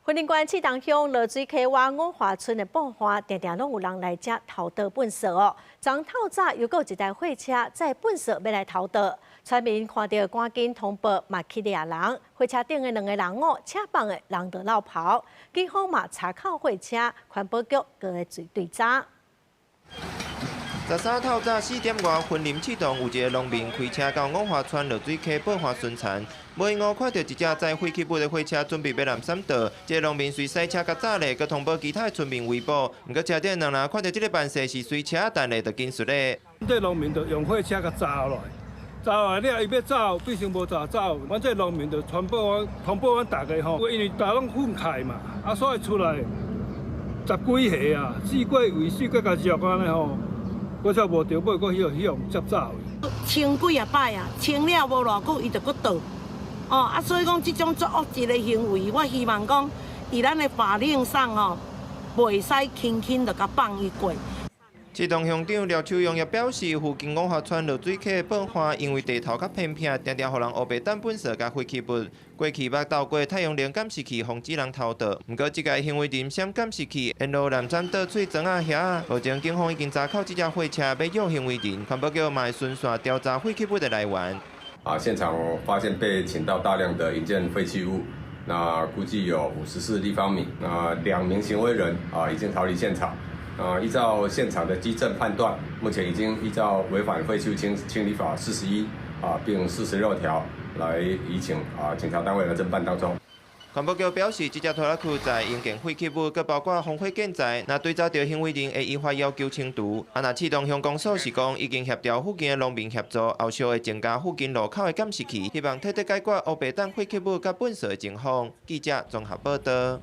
雲林縣莿桐鄉落水溪灣五華村的爆花，常常攏有人來這偷倒糞掃哦。昨透早又有一台貨車載糞掃要來偷倒，村民看到趕緊通報，嘛去抓人。貨車頂的兩個人哦，車幫的人就落跑，警方嘛查扣貨車，環保局個會追查。13透早4點外，雲林莿桐有一個農民開車到五華村落水溪爆花巡田，無意外看到一隻載廢棄物的貨車準備要南閃倒，這個農民隨駛車甲炸咧，佮通報其他的村民圍捕。不過車頂兩人看到這個辦事是隨車等咧，就緊出咧。這農民就用貨車甲炸落來，炸落來了伊要走，對象無走，阮這農民就通報阮大家吼，因為大家攏憤慨嘛，所以出來10幾下啊，4幾位4幾甲肉安尼吼。我才無着買，佫去用接走。清幾啊擺啊，清了無偌久，伊就佫倒。所以講這種作惡質的行為，我希望講，在咱的法令上吼，袂使輕輕就甲放伊過。莿桐鄉長廖秋陽也表示，附近五華村落水溪爆花，因為地頭較偏僻，常常互人烏白當糞掃甲廢棄物。過去捌鬥過太陽能監視器，防止人偷倒。不過，這個行為人閃監視器，沿路南閃倒水磚遐。目前警方已經查扣這架貨車，要約行為人，環保局嘛會順線調查廢棄物的來源。現場發現被傾倒大量的營建廢棄物，那估計有54立方米。2名行為人已經逃離現場。依照現場的基證判斷，目前已經依照違反廢棄物清理法41並46條來移請警察單位來偵辦當中。環保局表示，這隻拖拉庫在營建廢棄物，佮包括風火建材，若對照到行為人會依法要求懲處。那莿桐鄉公所是講，已經協調附近的農民協助，後續會增加附近路口的監視器，希望徹底解決烏白當廢棄物佮糞掃的情況。記者綜合報道。